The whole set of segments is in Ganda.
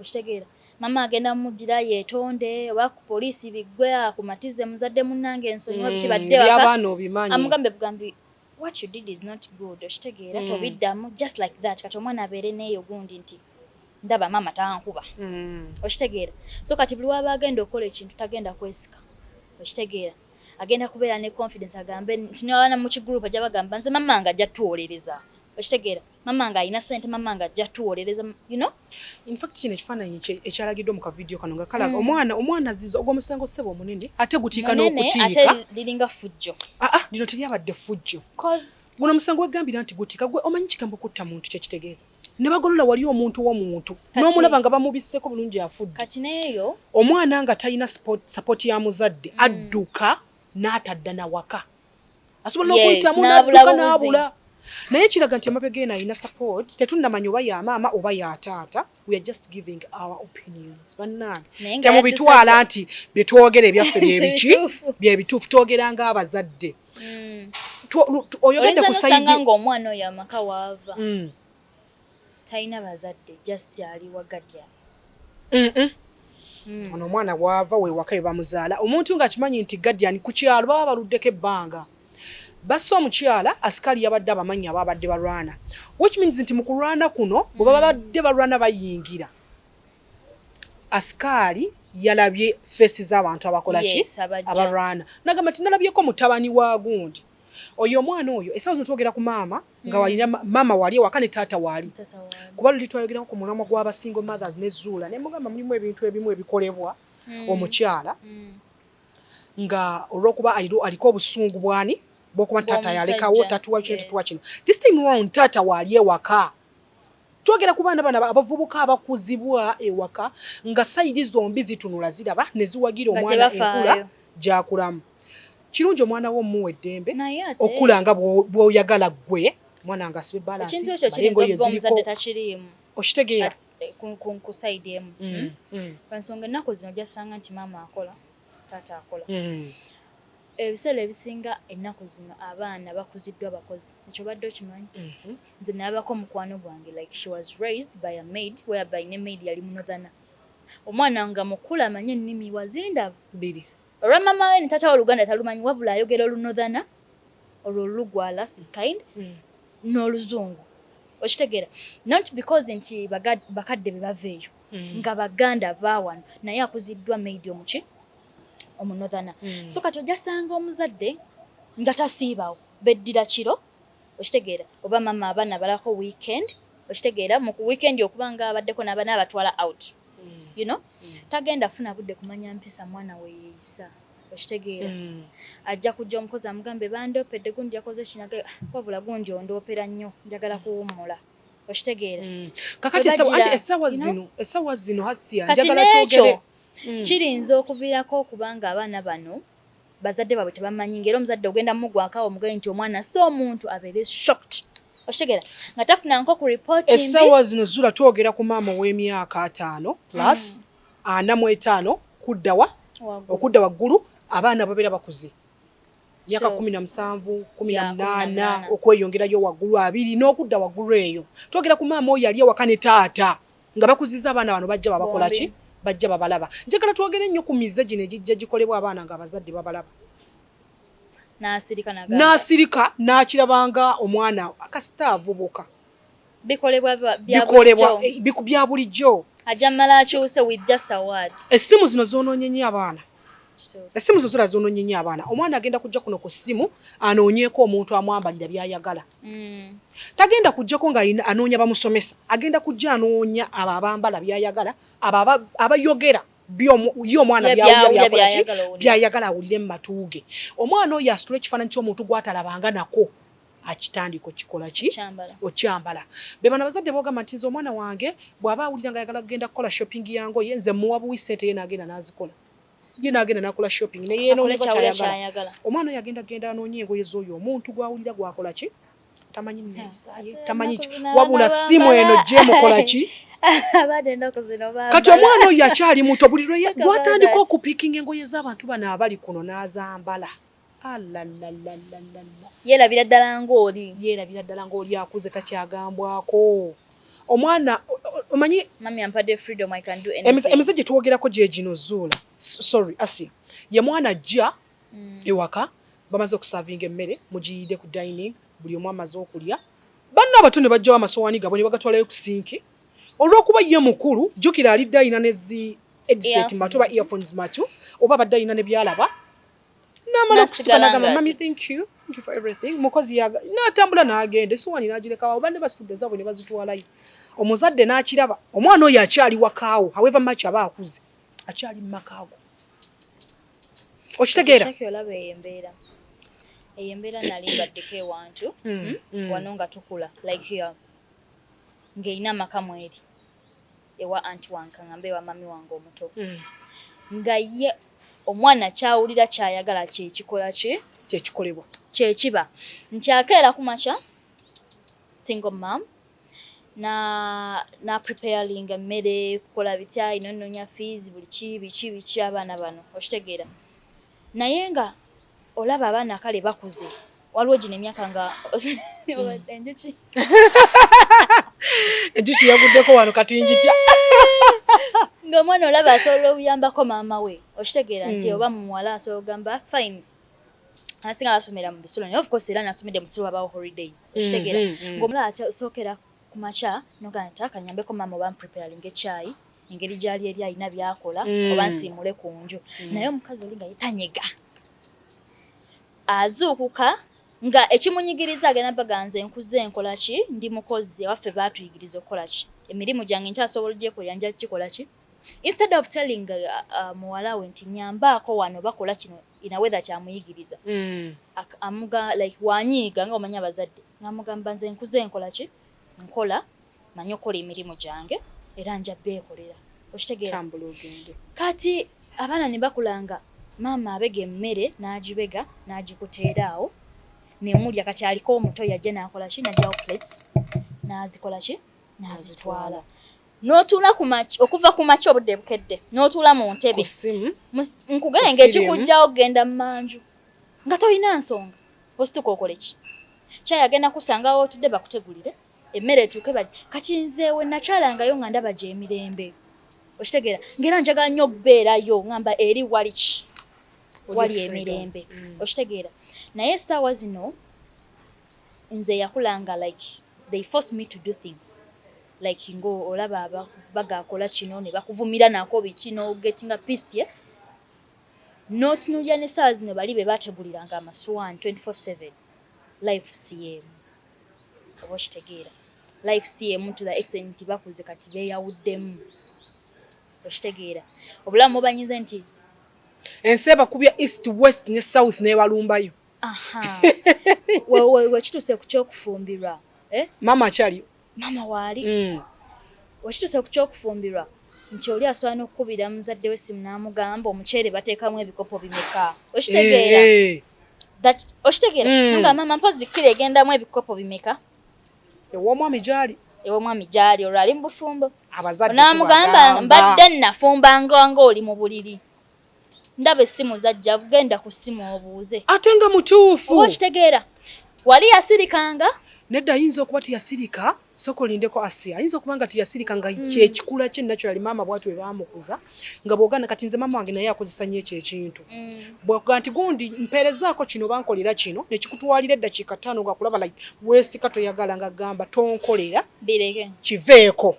Okitegeera mama agenda mujira yetonde oba ku poliisi bigwe akumatize muzadde munnange ensonyiwa biki badde waka amugambe bugambi what you did is not good. Okitegeera tobiddamu just like that kati omwana abeere neeyo gundi nti ndaba mama tankuba. Okitegeera so kati buli waba agenda okukola ekintu tagenda kwesika. Okitegeera agenda kubeera ne confidence agambe nti n'abaana mu kigroup ajja bagamba nze mama nga ajja tuwolereza. Okitegeera mama nga alina ssente mama nga ajja tuwolereza you know. In fact kino ekifaananyi ekyalagiddwa mu kavidiyo kano nga kalaga omwana zizo ogw'omusango ssebo omunene ate gutiika n'okutiika ate liringa fujjo. Lino teryabadde fujjo guno omusango wegambira nti gutiika gwe omanyi kigambo kutta muntu kyekitegeeza ne bagolola wali omuntu w'omuntu n'omulaba nga bamubisseeko bulungi afudde kati neeyo omwana nga talina support ya muzadde adduka n'atadda na waka asobola okuyitamu n'abula naye kiraga nti amabega eno alina support tetunnamanya oba ya maama oba ya taata we are just giving our opinions bannange temubitwala nti bye twogera ebyaffe byebituufu twogera ng'abazadde oyogedde ku sayidi ng'omwana oyo amaka waava talina bazadde just ali wagadya ono omwana bw'ava we waka we bamuzaala omuntu ng'akimanyi nti gadyani ku kyalo baba baluddeko ebbanga basse omukyala asikali yabadde abamanyi ababadde balwana which means nti mu kulwana kuno bwe babadde balwana bayingira asikali yalabye fesi z'abantu abakola ki abalwana nagamba nti nalabyeko mutabani wa gundi oyo omwana oyo esaawa zino twogera ku maama nga walina maama wali ewaka ne taata wali kuba luli twayogerako ku mulamwa gw'abasingle mothers ne zuula ne mugamba mulimu ebintu ebimu ebikolebwa omukyala nga olw'okuba aliko obusungu bwani bokuba taata yalekawo tatuwa kino this time round taata wali ewaka twogera ku baana bana abavubuka abakuzibwa ewaka nga sayidi zombi zitunula ziraba ne ziwagira omwana enkula gyakulamu kirungi omwana wo muwe eddembe okula nga bw'oyagala ggwe mwana nga asibe balansi ekintu ekyo kirinza okuba omuzadde takiriimu okitegeera ku sayidi emu lwansonga ennaku zino gyasanga nti maama akola taata akola ebiseera ebisinga ennaku zino abaana bakuziddwa bakozi ekyo badde okimanyi nze nabako mukwano gwange like she was raised by a maid whereby ne maid yali munothana omwana nga mukulu amanye ennimi wazindavu bbiri olwa mama we ne taata wa Oluganda talumanyi wabula ayogera olunothana olwo lugwala kind n'oluzungu okitegeera not because nti bakadde be bava eyo nga baganda baawano naye akuziddwa maid omuki omunothana so kati ojasanga omuzadde nga tasiibawo beddira kiro okitegeera oba mama abaana balako weekend okitegeera mu weekend okuba nga abaddeko n'abaana abatwala out you know tagenda funa budde kumanya mpisa mwana we yeeyisa okitegeera ajja kujja omukozi amugambe bandoopedde gundi yakoze kinaga wabula gundi ondoopera nnyo njagala kuwummula okitegeera kakati essaawa zino hasiya njagala twogere kirinza okuviirako okubanga abaana bano bazadde baabwe tebamanyi ngera omuzadde ogenda mugwakawo omugaye nti omwana si omuntu abeere shocked okitegeera nga tafuna nko ku report mbi essaawa zino zula twogera ku maama w'emyaka 5 plus 45 okudda waggulu abaana babeera bakuze myaka 17 18 okweyongerayo waggulu 2 n'okudda waggulu eyo twogera ku maama oyo yali ewaka ne taata nga bakuziza abaana bano bajja babakola ki bajja babalaba njagala twogere nnyo ku mize gino egijja gikolebwa abaana nga abazadde babalaba n'asirika n'akirabanga omwana akasita avubuka bikolebwa bya bulijjo ajamala akyuse with just a word essimu zino zoonoonye nnyo abaana essimu zo zira zoonoonye nnyo abaana omwana agenda kujja kuno ku ssimu anoonyeeko omuntu amwambalira by'ayagala tagenda kujjako nga anoonya bamusomesa agenda kujja anoonya abo abambala by'ayagala abo abayogera ye omwana by'ayagala awulire mu matuuge omwana oyo asitula ekifaananyi ky'omuntu gw'atalabanga nako akitandika okikola ki okyambala be bano abazadde boogamba nti nze omwana wange bw'aba awulira nga ayagala kugenda kukola shopping yangoye nze muwa buwi ssente ye n'agenda n'azikola ye n'agenda n'akola shopping ne yeenoonyeza kyayagala omwana oyo agenda anoonye engoye z'oyo omuntu gw'awulira gwakola ki tamanyi nneesaye tamanyi ki wabula simu eno gyemukola ki kati omwana oyo akyali muto buli lwatandika okupiikinga engoye z'abantu bano abali kuno n'azambala yeerabira ddala ng'oli akuze takyagambwako omwana omanyi mami ampadde freedom I can do anything emize gye twogerako gye gino Zuula sorry Asia ye mwana ajja ewaka bamaze okusavinga emmere mugiyidde ku dining buli omu amaze okulya banna abato ne bajjawo amasowaani gabwe ne bagatwalayo ku sinki olw'okuba ye mukulu jjukira alidde alina nezi headset matu oba earphones matu oba abadde alina ne byalaba n'amala okusituka n'agamba mami thank you for everything mukozi n'atambula n'agenda essowaani n'agirekawo oba ne basitudde zaabwe ne bazitwalayo omuzadde n'akiraba omwana oyo akyali wakaawo however much aba akuze akyali mu makaago okitegeera eyo embeera nali mbaddeko ewantu wano nga tukula like here ng'erina amaka mweri ewa anti wankaŋŋamba ewa mami wange omuto nga ye omwana kyawulira kyayagala kyekikola kyekikolebwa kyekiba nti akeera ku makya single mom na preparing emmere kukola bitya inononya fees buli biki abaana bano okitegeera naye nga olaba abaana kale bakuze waliwo gino emyaka nga enjuki yaguddeko wano kati njitya ng'omwana olaba asobola okuyambako maama we okitegeera nti oba muwala asobola okugamba fine asinga basomera mu bisulo naye of course era nasomedde mu bisulo babawo holidays okitegeera ng'omulala asookera ku makya nogaa nti akanyambeko maama oba mpreparing ekyayi engeri gyali eri alina byakola oba nsiimule ku nju naye omukazi oli nga yetanyega azuukuka nga ekimunyigiriza agenda baganze nkuze nkola ki ndi mukozi waffe baatuyigiriza okukola ki emirimu gyange nkyasobola ogyekola nja kikola ki instead of telling muwala we nti nyambaako wano bakola kino inawetha kyamuyigiriza amuga like wanyiiga nga omanya abazadde ng'amugamba nze nkuze nkola ki nkola manyi okukola emirimu gyange era nja beekolera okitegeera kati abaana ne bakulanga maama abega emmere n'agibega n'agikuteera awo nemulya kati aliko omuto yajja n'akola ki n'ajjawo plates n'azikola ki n'azitwala n'otuula okuva ku makya obudde bukedde n'otuula mu ntebe nkugenge ekikujjawo genda mu manju nga tolina nsonga osituka okole ki kyayagenda kusangawo otudde bakutegulire emmere etuuke bali kati nzeewe nakyalangayo nga ndaba gy'emirembe okitegeera ngera njagala nnyo okubeerayo ngamba eri wali ki wali emirembe okitegeera naye essaawa zino nze yakulanga like they force me to do things like ngo olaba bagakola kino ne bakuvumira nako biki no getting a piste n'otunuulira n'essaawa zino bali be baateguliranga amasuwaani 24/7 life cm oba okitegeera life cm to the extent nti bakuze kati beeyawuddemu okitegeera obulamu obanyize nti ensi ebakubya east west ne south nebalumbayo wekituuse ku kyokufumbirwa mama akyaliyo mama waali wekituuse ku kyokufumbirwa nti oli asobola n'okukubira muzadde we simu n'amugamba omuceere bateekamu ebikopo bimeka okitegeera okitegeera nga mama mpozi kiro egendamu ebikopo bimeka ew'omwami gyali olwo ali mu bufumbo n'amugamba mbadde nafumbanga ng'oli mu buliri ndaba essimu zajja genda ku ssimu obuuze ate nga mutuufu oba okitegeera wali yasirikanga nedda ayinza okuba tiyasirika sooka olindeko Asia ayinza okuba nga tiyasirika nga kyekikula kye naturally maama bwatu we baamukuza nga bw'oganda kati nze maama wange naye akozesa nnyo ekyo ekintu bw'oga nti gundi mpeerezaako kino bankolera kino nekikutwalira eddakiika 5 nga kulaba like weesika toyagala nga gamba tonkolera bireke kiveeko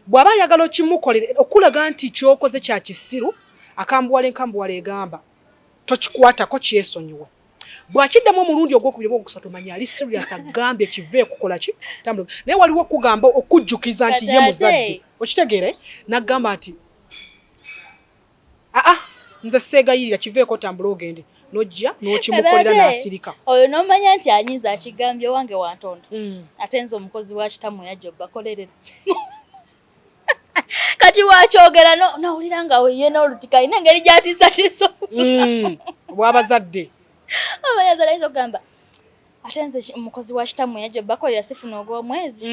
bw'aba ayagala okimukolere okulaga nti kyokoze kya kisiru akambuwala egamba tokikwatako kyesonyiwa bw'akiddamu omulundi ogwokubiri oba ogusatu manya ali serious agambye kive kukola ki tambula naye waliwo okugamba okujjukiza nti ye muzadde okitegeere n'agamba nti nze seegayirira kiveeko tambula ogende n'ojja n'okimukolera n'asirika oyo n'omanya nti anyinza akigambye wange wantonda ate nze omukozi wa kitamu yajja obbakolerera kati wakyogera nawulira nga ye n'olutika alina engeri gy'atiisatiisa bw'abazadde abayaza layinza okugamba ate nze omukozi wa kitamu yajja bakolera sifuna ogw'omwezi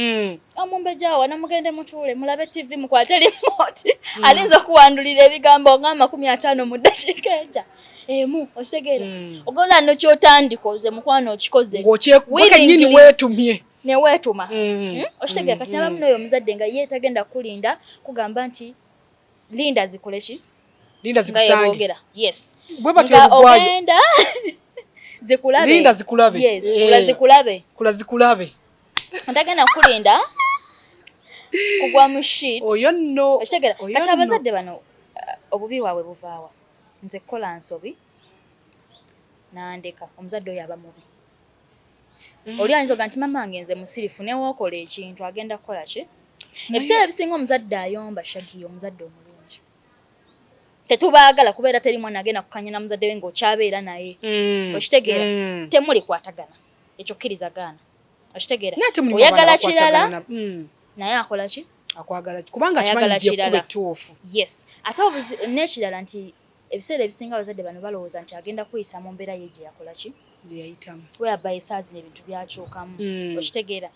amumbejaawo namugende mutuule mulabe tv mukwate remote alinza okuwandulira ebigambo nga 50 mu ddakiika ejja emu okitegeera ogona no kyotandikoze mukwano okikoze ng'okyenyini weetumye ne weetuma okitegeera kati abamu n'oyo omuzadde nga ye tagenda kulinda kugamba nti linda zikole ki linda zikusange yes bwe batyo ogenda zikulabe linda zikulabe yes kula zikulabe ntagenda kulinda kugwa mu shit oyo nno okitegeera kati abazadde bano obubi bwabwe buvaawa nze kola nsobi nandeka omuzadde oyo aba mubi oli ayinza oga nti mama wange nze musirifu newookola ekintu agenda kukola ki ebiseera ebisinga omuzadde ayomba shagiyo omuzadde omulungi tetubaagala kubeera teri mwana agenda kukanya na muzadde we ng'okyabeera naye okitegeera temuli kwatagana ekyo kkirizagaana okitegeera oyagala kirala naye akola ki akwagala kubanga kimanyi kuba ettuufu yes ate n'ekirala nti ebiseera ebisinga abazadde bano balowooza nti agenda kweyisa mu mbeera ye gye yakola ki yayitamu whereby esaazi ebintu byakyukamu okitegeera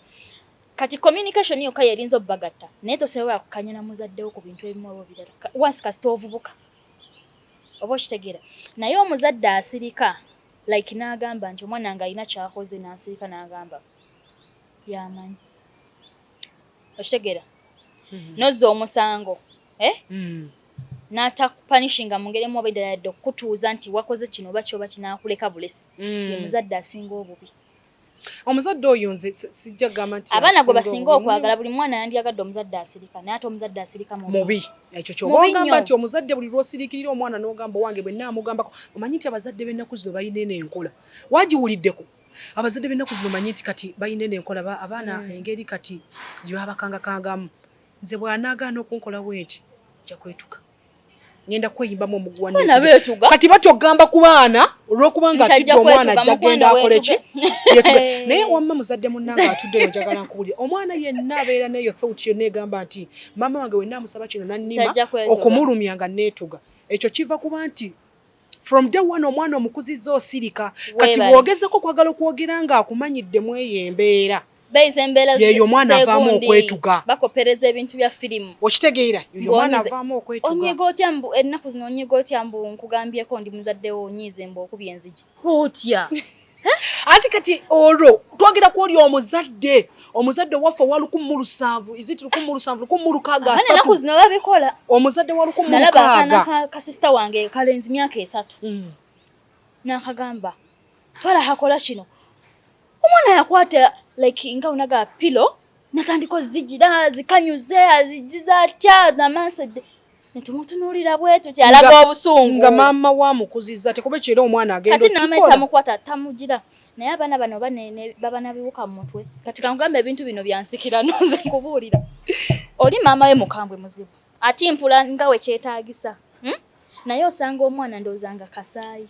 kati communication yokka yerinza obbagatta naye tosobola kukanya na muzaddewo ku bintu ebimu oba birala once kasita ovubuka oba okitegeera naye omuzadde asirika like n'agamba nti omwana nga alina kyakoze n'asirika n'agamba yamanyi okitegeera nozza omusango n'atakupanishinga mu ngeri emu oba eddala yadde okutuuza nti wakoze kino oba kyoba kinaakuleka bulesi ye muzadde asinga obubi omuzadde oyo nze sijja gamba nti abaana gwe basinga okwagala buli mwana yandiyagadde omuzadde asirika naye ate omuzadde asirika mubi ekyo kyoba ogamba nti omuzadde buli lwosirikirira omwana n'ogamba wange bwe naamugambako omanyi nti abazadde b'ennaku zino balina eno enkola wagiwuliddeko abazadde b'ennaku zino manyi nti kati balina eno enkola abaana engeri kati gye babakangakangamu nze bw'anaagaana okunkola bwenti nja kwetuka ngenda kweyimbamu omuguwa kati batyogamba ku baana olw'okuba nga atidde omwana ajja genda akole ki naye wamma muzadde munnanga atudde eno njagala nkuwulira omwana yenna abeera neeyo thought yonna egamba nti maama wange wenna amusaba kino nannima okumulumya nga neetuga ekyo kiva kuba nti from day one omwana omukuzizza osirika kati bw'ogezeko kwagala okwogera ng'akumanyiddemu eyo embeera yeyo omwana avaamu okwetuga bakopereza ebintu bya firimu okitegeera yeyo omwana avaamu okwetuga onyiga otya mbu ennaku zino onyiga otya mbu nkugambyeko ndi muzaddewo onyiize mbu okubya enzigi otya ati kati olwo twagera ku oli omuzadde waffe wa 17 iziti 17 ennaku zino babikola omuzadde wa 16 nalaba akaana kasisita wange kalenzi myaka 3 nakagamba twala hakola kino omwana yakwata like nga unaga pilo natandiko zijira zikanyuze azijiza atya namansedde netumutunuulira bwetu kyalaga obusungu nga maama wamukuziza tekube kyera omwana agenda kati naama tamukwata tamugira naye abaana bano baba nabiwuka mu mutwe kati kangamba ebintu bino byansikira nonze kubuulira oli maama we mukambwe muzibu ati mpula nga we kyetaagisa naye osanga omwana ndoozanga kasaayi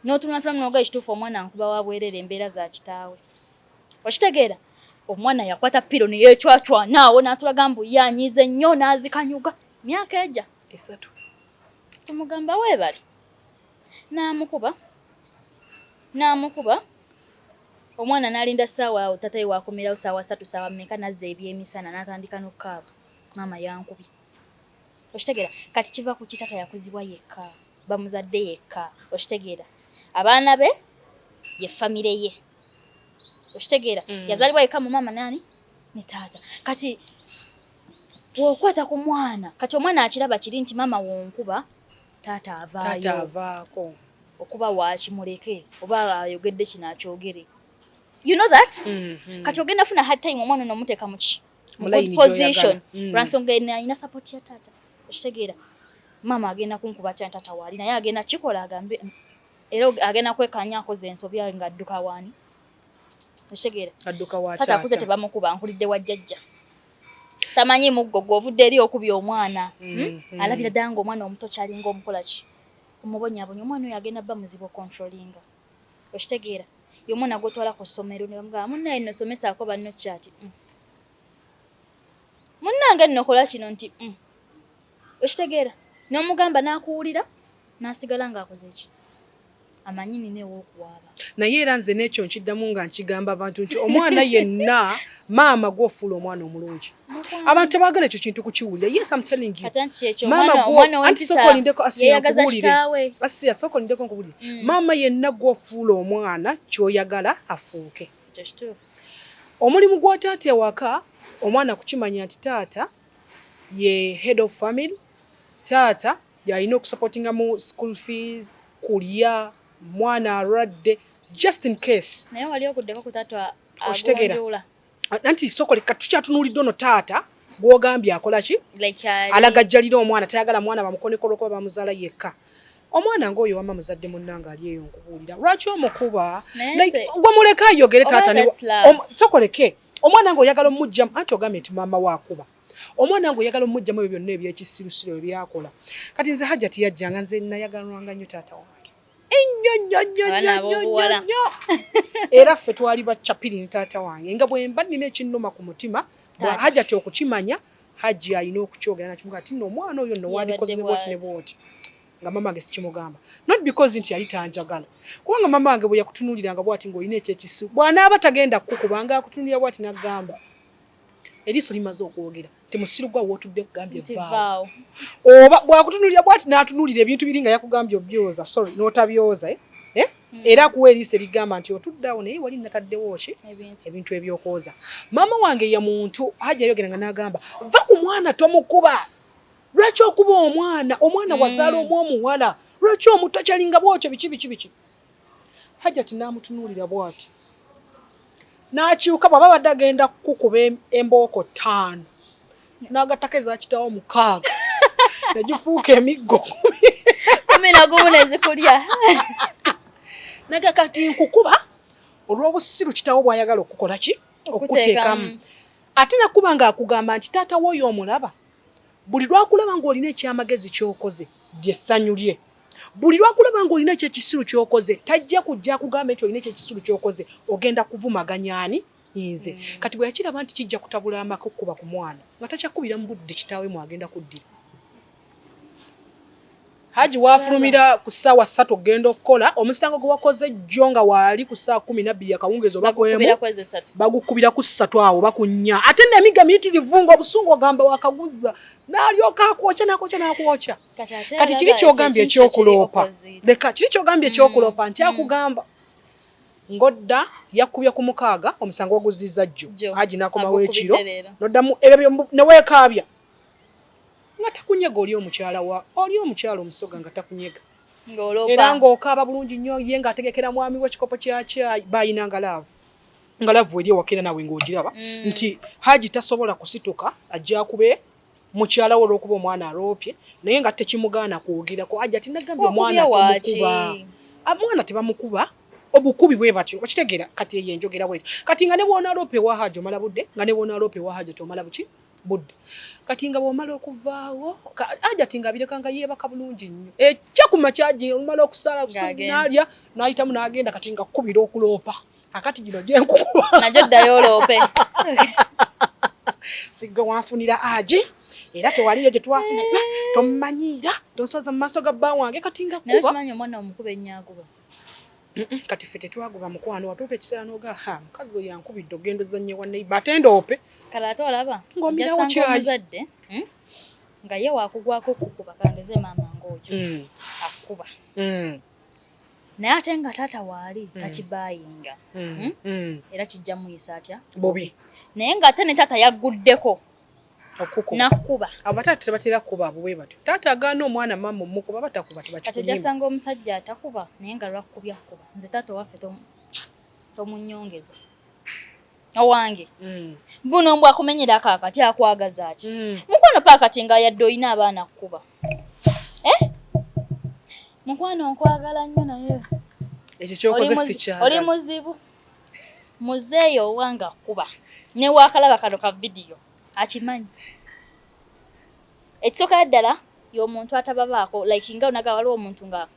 n'otunatulamu n'oga ekituufu omwana nkuba wabwerera embeera za kitaawe okitegeera omwana yakwata piro neyeecwacwa naawo n'atulaga mbu yanyiize nnyo n'azikanyuga myaka ejja 3 tumugamba weebali n'amukuba omwana n'alinda ssaawa awo tatayi waakomerawo ssaawa 3 ssaawa mmeka nazza ebyemisana n'atandika n'okukaaba maama yankubi okitegeera kati kiva ku kitata yakuzibwa yekka bamuzadde yekka okitegeera abaana be ye famire ye okitegeera yazalibwa yekka mu maama nani ne taata kati wokwata ku mwana kati omwana akiraba kiri nti maama wonkuba taata avaako okuba wakimuleke oba ayogedde kino akyogere you know that kati ogenda funa hard time omwana n'omuteeka mu position lwansonga alina support ya taata okitegeera maama agenda kunkuba atya taata waali naye agenda kikola agambe era agenda kwekanya akoze ensobi nga adduka waani okitegeera taata akuze tebamukuba nkulidde wa jjajja tamanyi muggo gw'ovudde eri okubya omwana alabira ddala ng'omwana omuto kyalinga omukola ki omubonyabonya omwana oyo agenda bba muzibu okontrolinga okitegeera y'omwana gw'otwala ku ssomero ne bamugamba munnaye nno somesaako banno kyati munnange nno kola kino nti okitegeera n'omugamba n'akuwulira n'asigala ng'akoze ki amanyi nina ew'okuwaaba naye era nze n'ekyo nkiddamu nga nkigamba abantu nti omwana yenna maama gw'ofuula omwana omulungi abantu tebaagala ekyo kintu kukiwulira yes I'm telling you asooka olindeko nkubuulire maama yenna gw'ofuula omwana ky'oyagala afuuke omulimu gwa taata ewaka omwana kukimanya nti taata ye head of family, taata yalina okusupportinga mu school fees, kulya, mwana alwadde, just in case. Naye wali okuddeko ku taata agonjoola. Nanti sokole katukyatunuulidde ono taata gw'ogambye akola ki? Alagajjalira omwana, tayagala mwana bamukonekolo kuba bamuzaala yekka. Omwana ng'oyo wamma muzadde munnanga ali eyo nkubuulira. Lwaki omukuba? Gwe muleka ayogere taata ne sokoleke. Omwana ng'oyagala omujjamu anti ogambye nti maama waakuba. Omwana ng'oyagala omujjamu ebyo byonna ebyekisirusiru ebyakola. Kati nze Hajjati yajjanga nze nayagalwanga nnyo taata wange. Ennyo. Era ffe twali bachapiri ne taata wange. Nga bwe mba nnina ekinnuma ku mutima, Hajjati okukimanya, Hajji alina okukyogera nakimuga ati nno omwana oyo nno wandikoze ne bwoti ne bwoti. Nga mama wange sikimugamba. Not because nti yali tanjagala. Kubanga mama wange bwe yakutunuuliranga bwati ng'olina ekyekisu. Bw'anaaba tagenda kukubanga akutunuulira bwati n'agamba. Eriiso limaze okwogera. Temusiru gwa wotudde kugambye vaawo. Oba bw'akutunuulira bwati n'atunuulira ebintu biri nga yakugambye obyoza. Sorry, n'otabyoza. Era kuwa eriiso ligamba nti otuddawo naye wali nataddewo ki? Ebintu ebyokwoza. Mama wange ye muntu Hajji yayogeranga n'agamba va ku mwana tomukuba. Lwaki okuba omwana wazaala omwomuwala? Lwaki omutokyalinga bwotyo biki? Hajjati n'amutunuulira bwati. N'akyuka bw'aba badde agenda kukuba embooko 5. N'agattako eza kitaawo 6. Negifuuka emiggo 11 nezikulya. Nagakati nkukuba olw'obusiru kitaawo bw'ayagala okukola ki? Okuteekamu. Ate nakuba ng'akugamba nti taata w'oyo omulaba. Buli lwakulaba ng'olina ekyamagezi ky'okoze ly'essanyu lye. Buli lwakulaba ng'olina ekyekisiru ky'okoze tajja kujja kugamba ekyo olina ekyekisiru ky'okoze ogenda kuvumaganyani nze. Kati bwe yakiraba nti kijja kutabula amaka okuba ku mwana nga takyakubira mu budde kitaawe mwagenda kuddira. Hajji wafulumira ku ssaawa 3 ogenda okukola omusango gwe wakoze jjo nga waali ku ssaawa 12 akawungeezi oba kwemu bagukubira ku 3 awo bakunnya ate n'emigga miyitirivu ng'obusungu ogamba wakaguza n'alyoka n'akwokya. Kati kiri kyogambye ekyokuloopa. Leka kiri kyogambye ekyokuloopa nkyakugamba. Ngodda yakubye ku 6 omusango oguzizza jjo. Hajji n'akomawo ekiro n'oddamu ebyo ne weekaabya. Nga takunyega oli omukyala omusoga nga takunyega. Era ng'okaaba bulungi nnyo ye ng'ategekera mwami w'ekikopo kya caayi bayinanga laavu. Nga laavu eri ewakera nawe ng'ogiraba nti Hajji tasobola kusituka ajja akube mukyala we olw'okuba omwana aloopye naye nga tekimugaana kwogirako. Hajji ati nagambye omwana tomukuba. Omwana tebamukuba obukubi bwe batyo okitegeera kati eyo enjogera bwetyo. Kati nga ne bw'ona aloopa ewa Hajji omala budde nga ne bw'ona aloopa ewa Hajji tomala buki budde. Kati nga bw'omala okuvaawo Hajji ati nga abireka nga yeebaka bulungi nnyo. Ekya ku makyaji omala okusala n'alya n'ayitamu n'agenda kati nga kkubira okuloopa. Akati gino gye nkukuba. Najjo ddayo oloope. Sigwe wanfunira Hajji. Era tewaliyo gye twafunira tomumanyiira tonsoza mu maaso ga bba wange kati nga kuba. Naye okimanyi omwana omukuba ennyaguba. Kati ffe tetwaguba mukwano watuuka ekiseera n'oga mukazi oyo yankubidde ogenda ozannye wa neiba ate ndoope. Kale ate olaba ng'omirawo kyayi omuzadde nga ye waakugwako okukuba kangeze maama ng'oyo akuba. Naye ate nga taata waali takibaayinga era kijja muyisa atya bubi. Naye nga ate ne taata yagguddeko nakuba. Abataata tebatera kuba bwe batyo. Taata agaana omwana mama omukuba batakuba kati tebakikunyima. ojasanga omusajja atakuba naye nga lwakubya kuba. Nze taata waffe tomunnyongeza. Owange buno mbw akumenyera akakati akwagaza ki mukwano paakati nga yadde olina abaana kukuba. Mukwano nkwagala nnyo naye ekyo kyokoze sikyagala. Oli muzibu muzeeyo owanga kuba ne waakalaba kano ka vidiyo akimanyi. Ekisooka ddala y'omuntu atababaako like nga onaga waliwo omuntu nga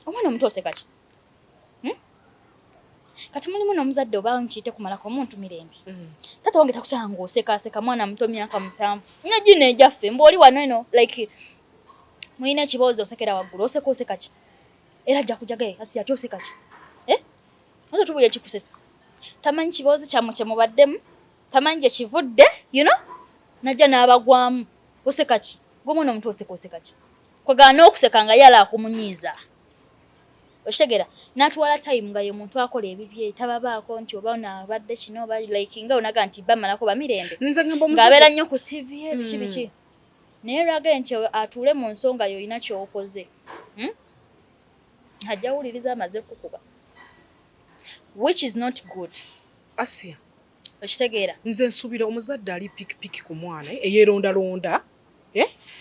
omwana omuto oseka ki kati mulimu n'omuzadde oba nkiyite kumalako omuntu mirembe. Taata wange takusanga ng'osekaaseka mwana muto myaka 7 nagino ejaffe mbw'oli wano eno like mulina ekiboozi osekera waggulu oseka ki era ajja kujagaye asi ati oseka ki ate tubulya ekikusesa tamanyi kiboozi kyammwe kye mubaddemu tamanyi gye kivudde najja n'abagwamu oseka ki gw'omwana omuto oseka ki kwegana n'okuseka nga yala akumunyiiza Okitegera n'atwala time nga ye muntu akola ebibye tababaako nti oba nabadde kino oba like nga onaga nti bamalako bamirembe ng'abeera nnyo ku TV biki naye lwaga nti atuule mu nsonga yo olina ky'okoze ajja wuliriza amaze kukuba which is not good. Asia okitegeera nze nsubira omuzadde ali pikipiki ku mwana eyeerondalonda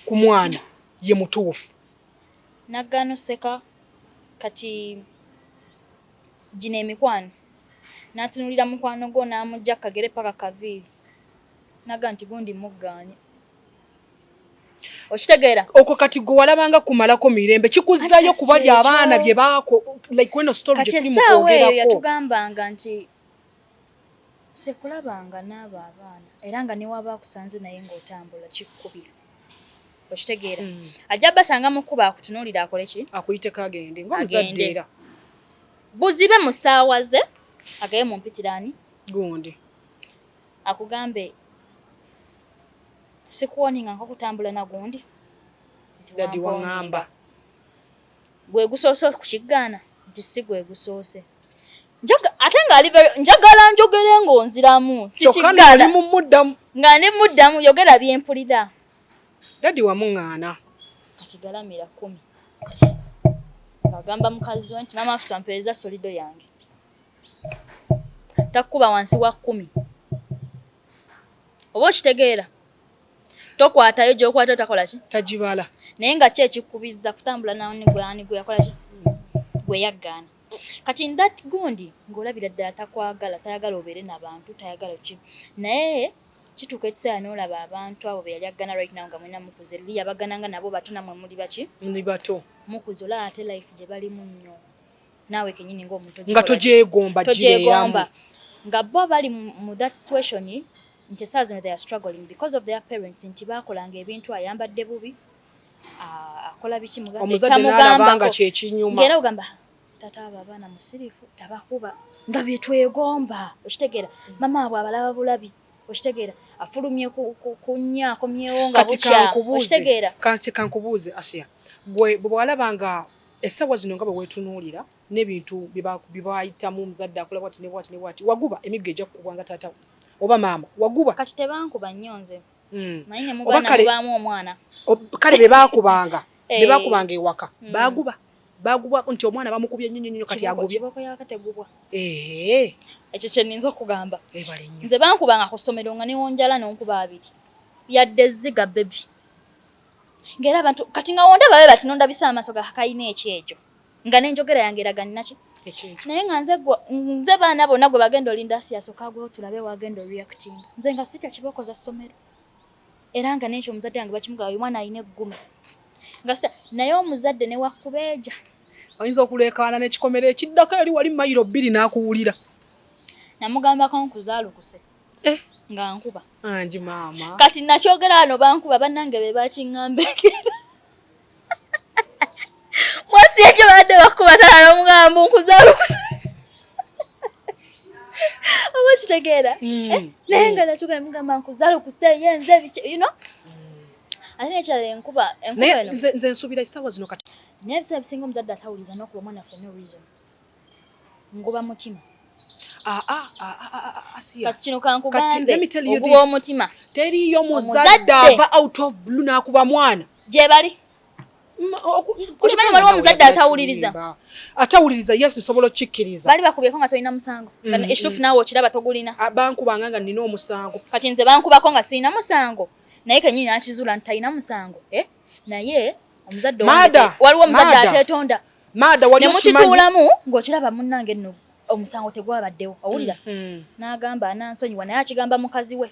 ku mwana ye mutuufu nagganoseka kati gino emikwano n'atunulira mukwano gwo n'amugja kagere paka kaviiri naga nti gundi muggaanye okitegeera okwo kati gwe walabanga kumalako mirembe kikuzzayo kubali abaana bye baako like when a story gye tuli mu kwogerako kati essaawa eyo yatugambanga nti sekulabanga n'abo abaana era nga newaba akusanze naye ng'otambula kikkubira okitegeera ajja basanga mu kkuba akutunuulira akole ki akuyiteko agende ng'omuzadde era buzibe mu ssaawa ze agaye mu mpitiraani gundi akugambe sikuwoninga nka kutambula na gundi dadi waŋŋamba gwe gusoose ku kiggaana nti si gwe gusoose ate njagala njogere ng'onziramu si kiggaana nga ndi muddamu yogera byempulira dadi wamuŋŋaana kati galamira 10 ng'agamba mukazi we nti maama afusa mpeereza solido yange takkuba wansi wa 10 oba okitegeera tokwatayo gy'okwata takola ki tagibala naye nga ki ekikubizza kutambula nawoni gwe yakola ki gwe yaggaana kati that gundi ng'olabira ddala takwagala tayagala obeere n'abantu tayagala ki naye kituuka ekiseera n'olaba abantu abo be yali aggana right now nga mwena mukuze luli yabaggananga nabo bato namwe muli baki muli bato mukuze olaba ate life gye balimu nnyo naawe kenyini ng'omuntu nga togyegomba nga bo bali mu that situation nti essaawa zino they are struggling because of their parents nti baakolanga ebintu ayambadde bubi akola biki omuzadde n'alabanga kyekinyuma ng'era ogamba taata abo abaana musirifu tabakuba nga bye twegomba okitegeera mama abwe abalaba bulabi okitegeera afulumye kunnyaakomyewo nga bukya okitegeera kati kankubuuze Asia bwe walabanga essaawa zino nga bwe weetunuulira n'ebintu bye bayitamu omuzadde akola bwati ne bwati ne bwati waguba emiggo ejja kukubwanga taata oba maama waguba kati tebankuba nnyo nze manyi ne mubaana mubaamu omwana kale be baakubanga ewaka baguba nti omwana bamukubye nnyo kati agubye kiboko yakategubwa ekyo kye nninza okugamba ebale nnyo nze bankubanga ku ssomero nga newonjala n'onkuba 2 yadde ezziga bebi ng'era abantu kati nga wonda babe bati nondabisa amaaso ga kayina ekyejo nga n'enjogera yange eraga nnaki naye nga nze baana bonna gwe bagenda olinda siyasooka agweho tulabe wagenda reacting nze nga sitya kiboko za ssomero era nga n'ekyo omuzadde yange bakimugaba uyu mwana alina eggume nga naye omuzadde ne wakkubeeja oyinza okuleekaana n'ekikomero ekiddako eri wali mayiro 2 n'akuwulira namugambako nkuzaalukuse nga nkuba anji maama kati nakyogera wano bankuba bannange be bakiŋŋambekera mwasi ekyo badde bakuba tala n'omugambo nkuzaalukuse oba kitegeera naye nga nakyogera mugamba nkuzaalukuse yenze ebiki ate nekyala enkuba eno nze nsubira essaawa zino kati naye ebiseera bisinga omuzadde atawuliza n'okuba omwana for no reason nguba mutima Asia kati kino kankugambe oguba omutima teriyo muzadde ava out of blue n'akuba mwana gye bali okimanyi waliwo omuzadde atawuliriza yes nsobola okikkiriza bali bakubyeko nga tolina musango ekituufu naawe okiraba togulina bankubanga nga nina omusango kati nze bankubako nga sirina musango naye kenyini nakizuula nti talina musango naye omuzadde waliwo omuzadde ateetonda ne mukituulamu ng'okiraba munnange nno omusango tegwabaddewo owulira n'agamba anansonyiwa naye akigamba mukazi we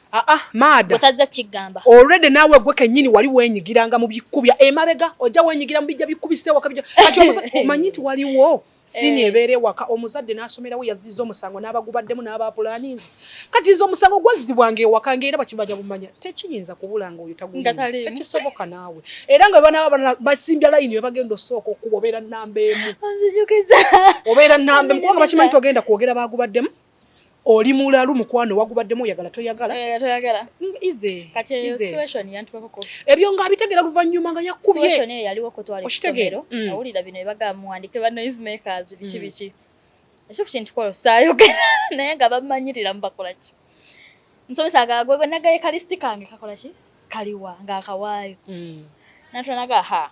maada otazza kigamba already naawe gwe kennyini wali weenyigiranga mu bikubya emabega ojja weenyigira mu bijja bikubiseewo kabija kati omanyi nti waliwo sini ebeera ewaka omuzadde n'asomerawo yazizza omusango n'abagubaddemu n'abapulaaniinzi kati nze omusango gwazizibwanga ewaka ng'era bakimanya bumanya tekiyinza kubula nga oyo tagutekisoboka naawe era nga bana basimbya layini be bagenda osooka okuba obeera nnamba emu onzijukiza obeera nnamba emu kubanga bakimanyi togenda kwogera baagubaddemu oli mulalu mukwano wagubaddemu oyagala toyagala ize kati eyo situation yantubako ebyo nga abitegera luvannyuma nga yakubye situation eyo yaliwo ko twali kusomero awulira bino ebaga muwandike ba noise makers biki ekyo kintu kwa sayogera naye nga bamanyirira mbakola ki musomesa agagwe nagaye kalistika nge kakola ki kaliwa nga akawaayo natwanaga ha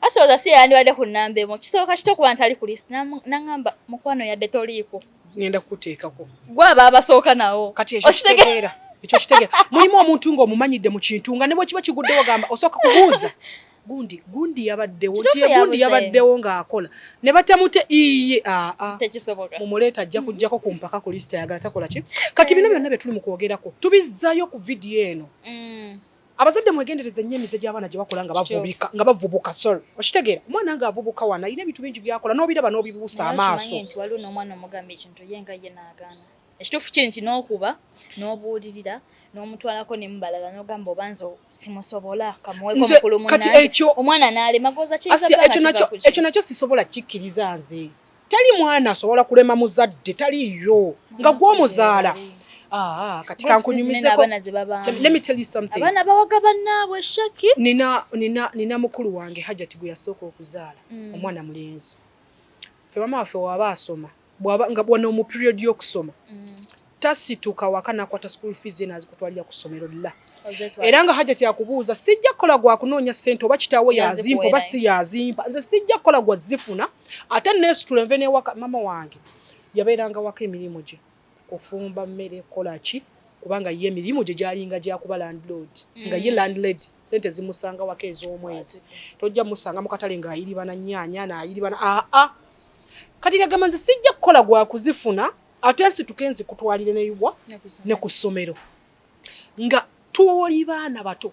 asoza si yandibadde ku nnamba emu kisoboka kito kuba ntali ku list nangamba mukwano yadde toliiko ngenda kuteekako gwaba abasooka nawo kati ekyo kitegeera mulimu omuntu ng'omumanyidde mu kintu nga ne bwe kiba kiguddewo gamba osooka kubuuza gundi yabaddewo nti gundi yabaddewo ng'akola ne batamute iye tekisoboka mumuleeta ajja kujjako ku mpaka ku lisita yagala takola ki kati bino byonna bye tuli mu kwogerako tubizzaayo ku vidiyo eno abazadde mwegendereze nnyo emize gy'abaana gye bakola nga bavubuka okitegeera omwana nga avubuka wana alina ebintu bingi byakola n'obiraba n'obibuusa amaaso nti waliwo n'omwana omugamba ekintu ye nga ye n'agaana ekituufu kiri nti n'okuba n'obuulirira n'omutwalako ne mubalala n'ogamba obanza simusobola kamuweeko mukulu munnaye omwana n'alema goza ekyo nakyo sisobola kikkiriza nze tali mwana asobola kulema muzadde taliyo nga gw'omuzaala kati kankunyumizeko let me tell you something abana bawaga bannaabwe shaki nina mukulu wange Hajati gwe yasooka okuzaala omwana mulenzi ffe mama waffe waba asoma nga bwana mu period y'okusoma tasituka waka nakwata school fees nazikutwalira ku ssomero lila era nga Hajati yakubuuza sijja kukola gwa kunoonya ssente oba kitaawe yazimpa oba si yazimpa nze sijja kukola gwa zifuna ate neesitula nve newaka mama wange yabeeranga waka emirimu gye kufumba mmere kola ki kubanga ye emirimu gye gyalinga gyakuba landlord nga ye landlady sente zimusanga waka ez'omwezi tojja musanga mu katale ng'ayiribana nnyaanya n'ayiribana kati gagamba nze sijja kukola gwa kuzifuna ate nsituke nzikutwalire neyuwa ne ku ssomero nga tuwoli baana bato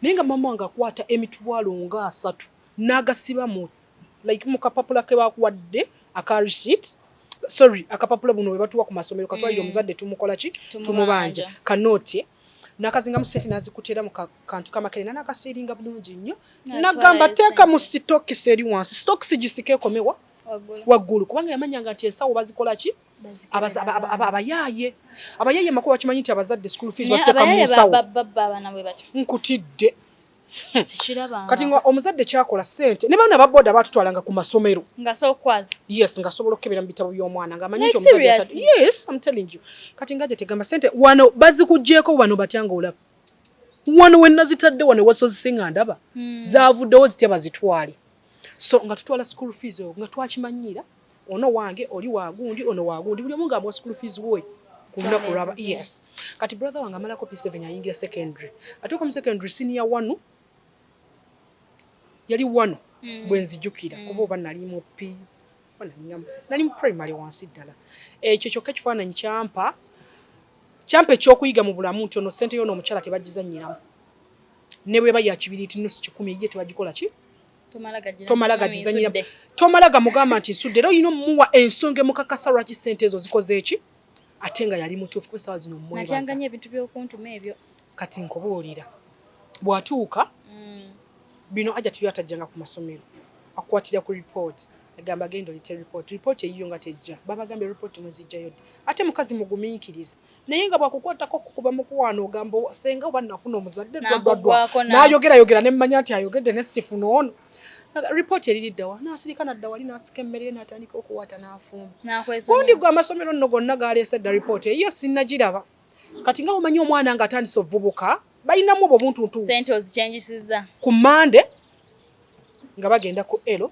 naye nga mama wange akwata emitwalo nga 3 n'agasiba mu kapapula ke bakuwadde aka receipt akapapula buno bwe batuwa ku masomero katwalire omuzadde tumukola ki tumubanja kanoti nakazinga mu sente nazikutera mu kantu kamakere nakasiringa bulungi nnyo nagamba teeka mu stock seri wansi stock sigisike komewa waggulu kubanga yamanyanga nti ensawo bazikola ki abayaye makuba kimanyi nti abazadde school fees baziteeka mu nsawo nkutidde kati nga omuzadde kyakola sente ne baana baboda batutwalanga ku masomero yes nga sobola okukebera mu bitabo by'omwana nga amanyi nti omuzadde yes I'm telling you kati nga tegamba sente wano bazikugyeko wano batyanga olaba wano wenna zitadde wano wasozise nga ndaba zavuddewo zitya bazitwale so nga tutwala school fees nga twakimanyira ono wange oli wagundi ono wagundi buli omu nga amwa school fees woye kunaku lwaba yes kati brother wange amalako P7 ayingira secondary atuuka mu secondary senior 1 yali 1 bwenzijukira kuba oba nali mu P nali mu primary wansi ddala ekyo kyokka kifaananyi kyampa ekyokuyiga mu bulamu nti ono ssente yo n'omukyala tebagizannyiramu ne bweba ya kibiriiti nusu 10 ye tebagikola ki tomala gagizannyiramu tomala gamugamba nti nsudde era olina omuwa ensonga emukakasa lwaki ssente ezo zikoze eki ate nga yali mutuufu kuba essaawa zino mwebaza ebintu by'okuntuma ebyo kati nkubuulira bw'atuuka bino Hajati byatajjanga ku masomero akwatira ku report agamba genda olite report eyiyo nga tejja babagambye report mwezijjayo ate mukazi mugumiikiriza naye nga bwakukwatako kukuba mukuwaana ogamba senga oba nafuna omuzadde n'ayogera nemmanya nti ayogedde ne sifuna ono report eririddawa n'asirika naddawa ali n'asika emmere n'atandika okuwaata n'afumba gundi gwe amasomero nno gonna galeese dda report eyiyo sinnagiraba kati nga omanyi omwana nga atandise ovubuka balinamu obwo buntuntu sente ozichenjisiza ku Monday nga bagenda ku elo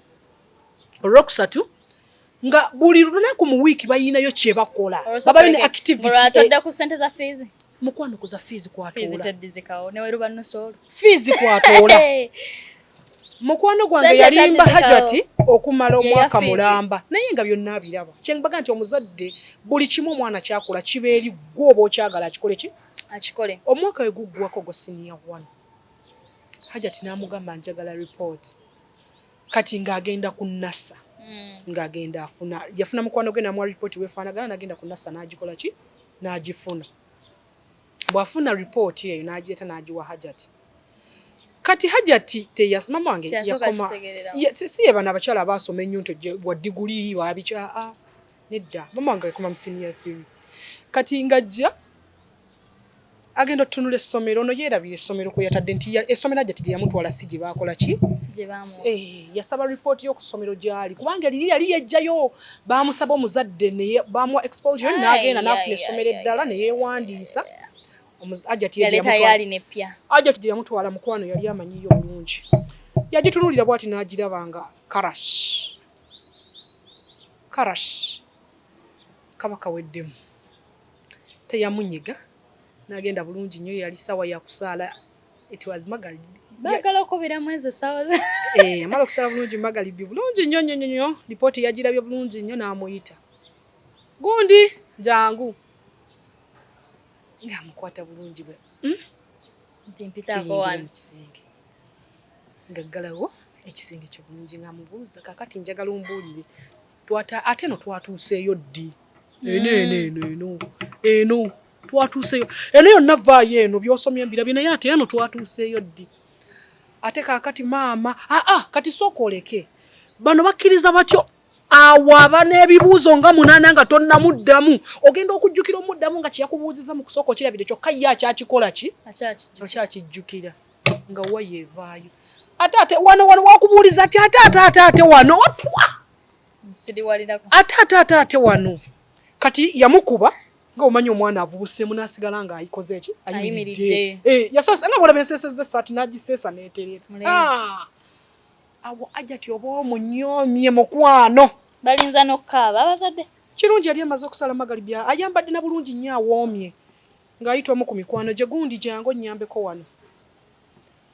Rocksatu nga buli lunaku mu week bayinayo kye bakola babayo ne activity atadda ku sente za fees mukwano kuza fees kwatoola fees tedizikawo ne weruba nosolo fees kwatoola mukwano gwange yalimba Hajati okumala omwaka mulamba naye nga byonna biraba kyembaga nti omuzadde buli kimu omwana kyakola kibeeri gwoba okyagala akikole ki akikole omwaka we guggwako gwa senior 1 Hajati n'amugamba njagala report kati ng'agenda ku NASA ng'agenda yafuna mukwano gwe namwa report wefaanagana n'agenda ku NASA n'agikola ki n'agifuna bw'afuna report eyo n'agireeta n'agiwa Hajati kati Hajati mama wange yakoma si ye bana abakyala abaasoma ennyo nto wa diguli babikya nedda mama wange yakoma mu senior 3 kati ngajja agenda otunula essomero ono yeerabira essomero kwe yatadde nti essomero Hajjati gye yamutwala si gye baakola ki yasaba ripooti y'oku ssomero gy'ali kubanga liri yali yejjayo baamusaba omuzadde baamuwa expulsion n'agenda n'afuna essomero eddala ne yeewandiisa Hajjati gye yamutwala mukwano yali amanyiyo bulungi yagitunulira bw'ati n'agiraba nga karash kaba kaweddemu teyamunyiga n'agenda bulungi nnyo yali ssaawa yakusaala it was Magharibi baagala okubiramu ezo ssaawa amala okusaala bulungi Magharibi bulungi nnyo lipooti yagirabye bulungi nnyo n'amuyita gundi jangu ng'amukwata bulungi bwe nti mpitaako wano ngaggalawo ekisenge kyo bulungi ng'amubuuza kakati njagala ombuulire ate no twatuuseeyo ddi eno twatuuseeyo eno yonna vaayo eno by'osomye mbirabye naye ate eno twatuuseeyo ddi ate kakati maama kati sooka oleke bano bakkiriza batyo awo aba n'ebibuuzo nga 8 nga tonnamuddamu ogenda okujjukira omuddamu nga kyeyakubuuziza mu kusooka okirabire kyokka ye akyakikola ki akyakijjukira nga wayeevaayo ate wano wakubuuliza ati ate wano otwa ate wano kati yamukuba nga omanyi omwana avubuseemu n'asigala nga ayikoze eki ayimiridde yasoosa nga bwolaba ensesezza essaati n'agiseesa n'eterera awo Hajjati oba omunyoomye mukwano balinza n'okkaaba abazadde kirungi yali amaze okusala Magharibi ayambadde na bulungi nnyo awoomye ng'ayitwamu ku mikwano gye gundi jangu onnyambeko wano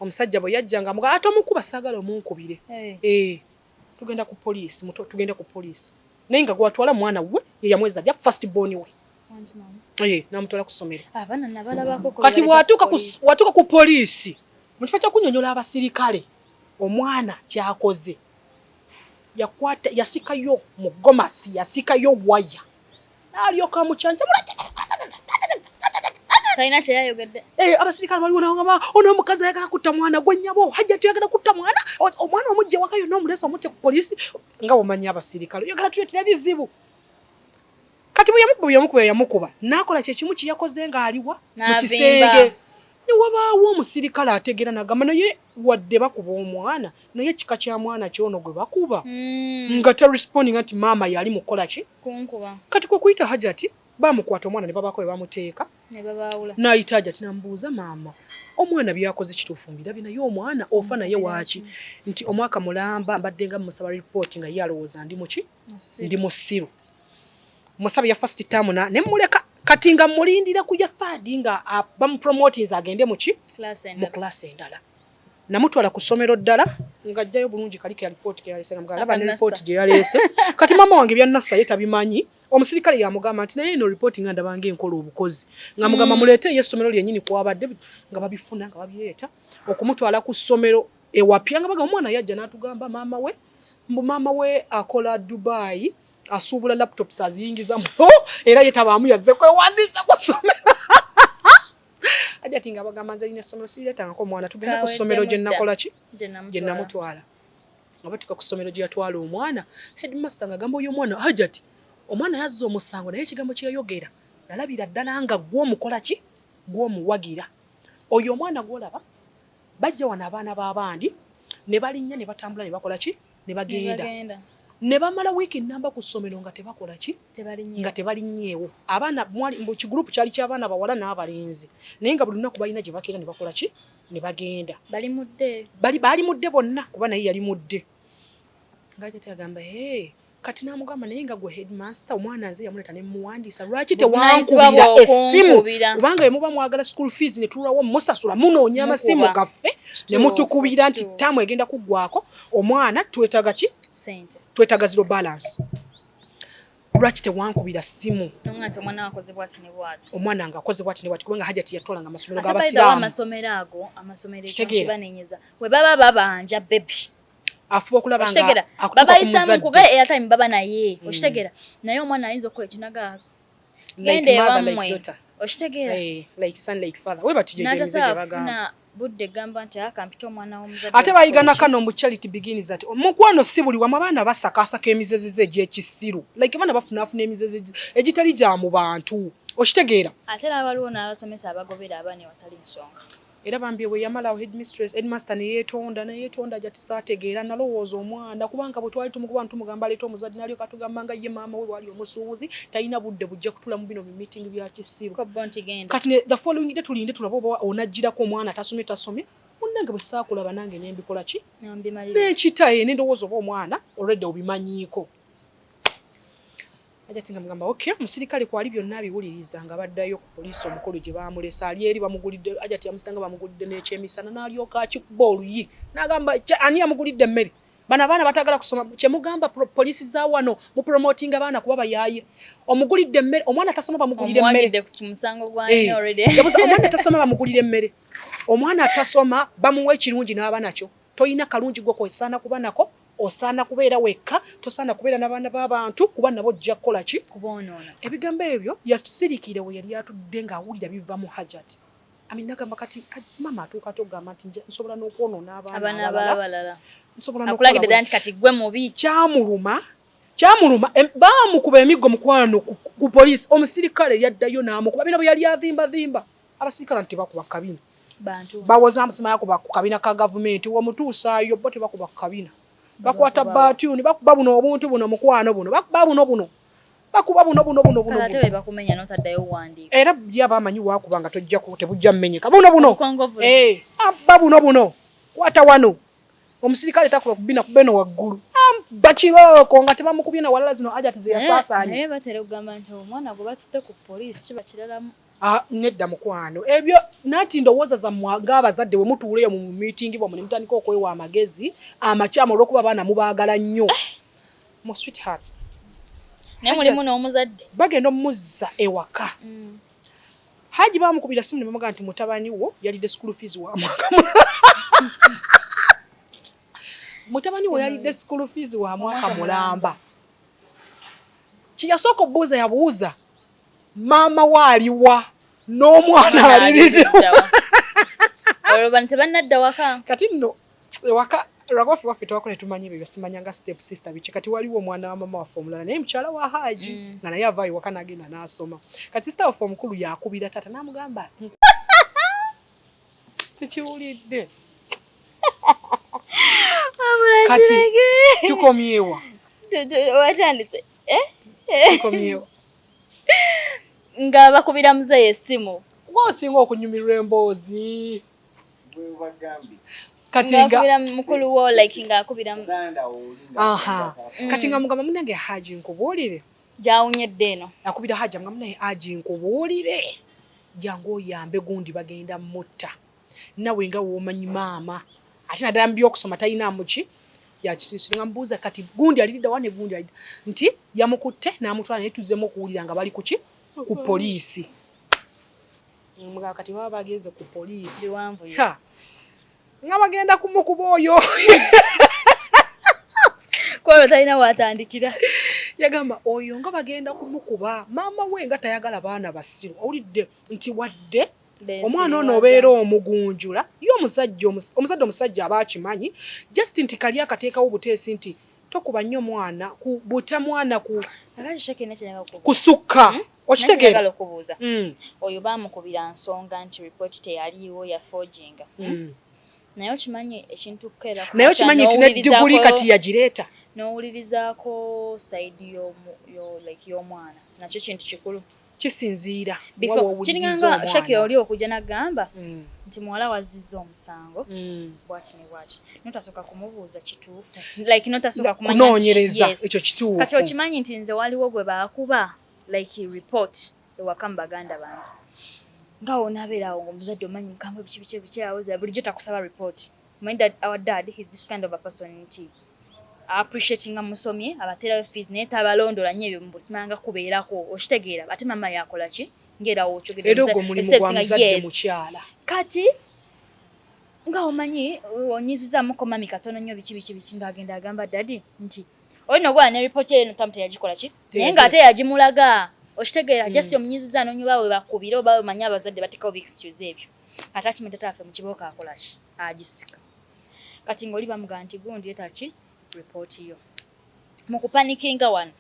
omusajja bwe yajja nga muga ate omukuba saagala omunkubire tugenda ku poliisi naye nga gwatwala mwana we ye yamweza ja first born we n'amutwala ku ssomero kati watuuka ku poliisi mu kifo ky'okunnyonnyola abasirikale omwana kyakoze yasikayo mu gomasi yasikayo waya n'alyoka mucyanjamula talina kye yayogedde abasirikale baliwo nangamba ono omukazi ayagala kutta mwana gwe nnyabo Hajjati ayagala kutta mwana omwana omujja waka yonna omuleese omutte ku poliisi nga bwomanyi abasirikale oyagala tuleetera bizibu kati bwe yamukuba n'akola kyekimu kyeyakoze ng'aliwa mu kisenge ne wabaawo omusirikale ategeera n'agamba naye wadde bakuba omwana naye kika kya mwana kyono gwe bakuba nga terespondinga nti maama yali mukola ki kati kwe kuyita Hajjati bamukwata omwana ne babaako we bamuteeka n'ayita Hajjati n'amubuuza maama omwana byakoze kituufu mbirabye naye omwana ofa naye waaki nti omwaka mulamba mbadde nga musaba ripooti nga ye alowooza ndi muki ndi musiru musabe ya first term ne muleka kati nga mulindira kujja third nga bamupromotinze agende muki mu class endala namutwala ku ssomero ddala nga ajjayo bulungi kalike ya ripooti ke yalese nga laba ne ripooti gye yalese kati mama wange byannassa ye tabimanyi omusirikale yamugamba nti naye no ripooti nga ndabange enkola obukozi nga mugamba muleete ye essomero lyennyini kwabadde nga babifuna nga babireeta okumutwala ku ssomero ewapya nga baga omwana yajja n'atugamba maama we akola Dubai asuubula laptops aziyingiza mu era ye tabaamu yazze kwewandiisa ku ssomero Hajjati nga bagamba nze ine essomero siretangako omwana tugenda ku ssomero gye nakola ki gye namutwala nga batuka ku ssomero gye yatwala omwana headmaster nga agamba oyo omwana Hajjati omwana yazza omusango naye ekigambo kye yayogera nalabira ddala nga gw'omukola ki gw'omuwagira oyo omwana gw'olaba bajja wano abaana b'abandi ne balinnya ne batambula ne bakola ki ne bagenda ne bamala wiiki nnamba ku ssomero nga tebakola ki nga tebalinnyeewo abaana mu kigurupu kyali ky'abaana bawala n'abalenzi naye nga buli lunaku balina gye bakeera ne bakola ki ne bagenda baali mudde bonna kuba naye yali mudde ng'ajja teyagamba kati n'amugamba naye nga gwe headmaster omwana nze yamuleeta ne muwandiisa lwaki tewankubira essimu kubanga bwe muba mwagala school fees ne tulwawo musasula munoonya amasimu gaffe ne mutukubira nti ttaamu egenda kuggwako omwana twetaaga ki twetaaga zero balance lwaki tewankubira ssimu omwana nga akoze bwati ne bwati kubanga Hajjati yatwala nga amasomero g'abasiraamu amasomero ekibaneenyeza we baba babanja bebi afuba okulaba nga babayisamu kuba airtime baba naye okitegeera naye omwana ayinza okukola ekinaga gende ewamwe okitegeera like son like father we batujejenize gye bagamba budde gamba nti akampita omwana w'omuzadde ate bayigana kano mu charity begins ati omukwano si buli wamu abaana basakaasaka emizezeze egy'ekisiru like abaana bafunaafuna emizezeze egitali gya mu bantu okitegeera ate n'abaliwo n'abasomesa abagobera abaana watali nsonga era bambye bwe yamalawo headmaster neyeetonda jati saategeera nalowooza omwana kubanga bwe twali tumukuba tumugamba leeta omuzadde nalyoka tugamba nga ye maama we wali omusuubuzi talina budde bujja kutula mu bino meeting bya kisibo kati the following day tulinde tulaba oba onajjirako omwana tasomye munnange bwe saakulaba nange nembikola ki nekitaye nendowooza oba omwana already obimanyiiko ajati nga mugamba okay musirikale kwali byonna abiwuliriza nga baddayo ku poliisi omukulu gye baamulesa ali eri bamugulidde ajati yamusanga bamugulidde n'ekyemisana n'alyoka akikuba oluyi n'agamba ani yamugulidde emmere bano abaana batagala kusoma kyemugamba poliisi za wano mu promoting abaana kuba bayaaye omugulidde emmere omwana tasoma bamugulire emmere omwana atasoma bamugulire emmere omwana atasoma bamuwa ekirungi n'aba nakyo toyina kalungi gwe kosaana kuba nako osaana kubeera wekka tosaana kubeera n'abaana b'abantu kuba nabo ojja kukola ki kuboonoona ebigambo ebyo yatusiriikire we yali atudde ng'awulira biva mu hajati nagamba kati mama atuuka togamba nti nsobola n'okwonoona abaana abalala akulagidde ddala nti kati gwe mubi kyamuluma baamukuba emiggo mukwano ku poliisi omusirikale yaddayo n'amukuba bino bwe yali azimbazimba abasirikale nti tebakuba kabina bawoza amusima yakuba ku kabina ka gavumenti womutuusaayo bo tebakuba ku kabina bakwata batyuni bakuba buno obuntu buno mukwano buno bakuba buno ate bakumenya n'otaddayo wandiika era bya bamanyi wakuba nga tebujja mmenyeka buno buno kwata wano omusirikale takuba kubina kubeno waggulu bakirooko nga tebamukubye na walala zino ajati ze yasaasaanye naye batera okugamba nti omwana gwe batutte ku poliisi kiba kiralamu nedda mukwano ebyo nati ndowooza zammwe ng'abazadde bwe mutuuleyo mu meeting bwamwe ne mutandika okwewa amagezi amakyamu olw'okuba abaana mubaagala nnyo mu sweetheart naye mulimu n'omuzadde bagenda omuzza ewaka haji baamukubira simu ne bamugaa nti mutabani wo yalidde school fees wa mwaka mutabani wo yalidde school fees wa mwaka mulamba kiyasooka obuuza yabuuza maama waaliwa n'omwana alirire olwo tebannadda waka kati nno ewaka lwagwaffe waffe tewakole tumanyi ebyo byasimanyanga step sister biki kati waliwo omwana wa mama waffe omulala naye mukyala wa haji nga naye avaayo waka n'agenda n'asoma kati sister waffe omukulu yakubira tata n'amugamba tekiwulidde kati tukomyewa watandise tukomyewa nga bakubira muzeeyo essimu ng'osinga okunyumirwa emboozi kati nga mukulu wo like nga akubira kati nga mugamba munange haji nkubuulire gyawunyedde eno akubira haji mugamba naye haji nkubuulire jangu oyambe gundi bagenda mutta nawe nga woomanyi maama ate naddala mu by'okusoma talinamu ki yakisiisira nga mbuuza kati gundi alidda wane gundi alidda nti yamukutte n'amutwala naye tuzzemu okuwulira nga bali kuki ku poliisi mugamba kati baba bageze ku poliisi nga bagenda kumukuba oyo kwolwo talina watandikira yagamba oyo nga bagenda kumukuba maama we nga tayagala baana basiru owulidde nti wadde omwana ono obeera omugunjula ye omuzadde omusajja aba akimanyi just nti kali akateekawo buteesi nti tokuba nnyo mwana buta mwana kusukka okitegeera oyo baamukubira nsonga nti report teyaliiwo ya forginga naye okimanyi ekintu kukeera naye okimanyi nti nediguli kati yagireeta n'owulirizaako sayidi y'omwana nakyo kintu kikulu kisinziira kiringanga shaki oli okujja nagamba nti muwala wazizza omusango bwati ne bwati notasooka kumubuuza kituufu like notasooka kunoonyereza ekyo kituufu kati okimanyi nti nze waliwo gwe baakuba like report ewaka mu baganda bange nga onaabeerawo ng'omuzadde omanyi mukambwe biki awoza bulijjo takusaba report mind that our dad is this kind of a person nti appreciating musomye abaterayo fees naye tabalondola nnyo ebyo mubusimanga kubeerako okitegeera ate mama yakola ki ngera mukyala kati nga omanyi onyizizaamuko mami katono nnyo biki ng'agenda agamba dadi nti olina ogwala ne report eno tamu teyagikola ki naye ng'ate yagimulaga okitegeera just omunyiziza n'onyoba we bakubire oba wemanyi abazadde bateekawo bixcuse ebyo ate akimanyi tataffe mu kibooka akola ki agisika kati ng'oli bamugamba nti gundi etaki report yo mu kupanikinga wano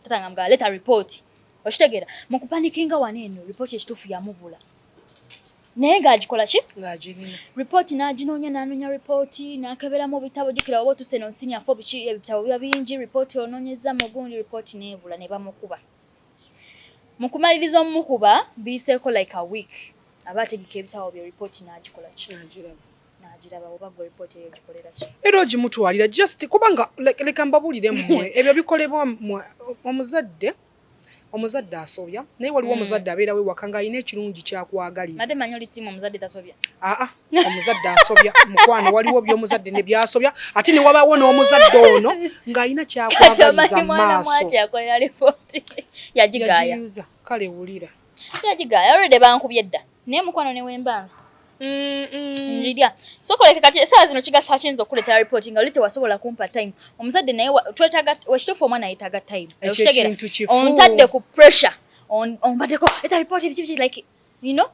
tata nga mga leta report Okitegera mu kupanikinga waneeno report ekituufu yamubula naye ng'agikola ki ng'agirina report n'aginoonya n'anoonya report n'akebera mu bitabo jjukira oba otuse n'osinya fo biki ebitabo biba bingi report onoonyeza mu gundi report n'ebula ne bamukuba mu kumaliriza omukuba biyiseeko like a week aba ategeka ebitabo bye report n'agikola ki n'agiraba oba gwe report eyo gikolera ki era ogimutwalira just kubanga leka mbabuulire mmwe ebyo bikolebwa omuzadde asobya naye waliwo omuzadde abeera we waka ng'alina ekirungi kyakwagaliza madde manyi oli ttiimu omuzadde tasobya omuzadde asobya mukwano waliwo by'omuzadde ne byasobya ate ne wabaawo n'omuzadde ono ng'alina kyakwagaliza mu maaso yakolera report yagigaaya kale wulira yagigaaya already bankubye edda naye mukwano ne wembanza njirya sokoleka kati essaawa zino kigasa kiyinza okuleeta report nga oli tewasobola kumpa time omuzadde naye twetaaga wekituufu omwana yeetaaga time okitegera ontadde ku pressure ombaddeko eta report biki like you know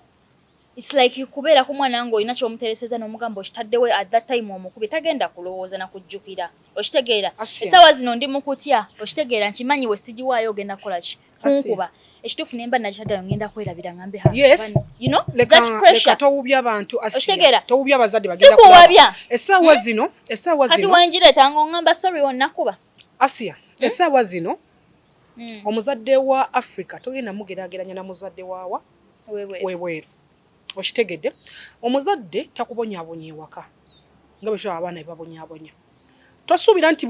it's like kubeera ku mwana nga olina ky'omutereseza n'omugamba okitaddewe at that time omukubye tagenda kulowooza na kujjukira okitegeera essaawa zino ndi mu kutya okitegeera nkimanyi we sigiwaayo ogenda kukola ki kunkuba ekituufu nemba nakitadde ngenda kwerabira ngambe you know that pressure towubya abantu okitegeera towubya abazadde bagenda sikuwabya essaawa zino kati wanjireeta ng'ongamba sorry onnakuba Asia essaawa zino omuzadde wa Africa togenda mugeraageranya na muzadde waawa weebweru okitegedde omuzadde takubonyaabonya ewaka nga bwe kyaba abaana bebabonyaabonya tosuubira nti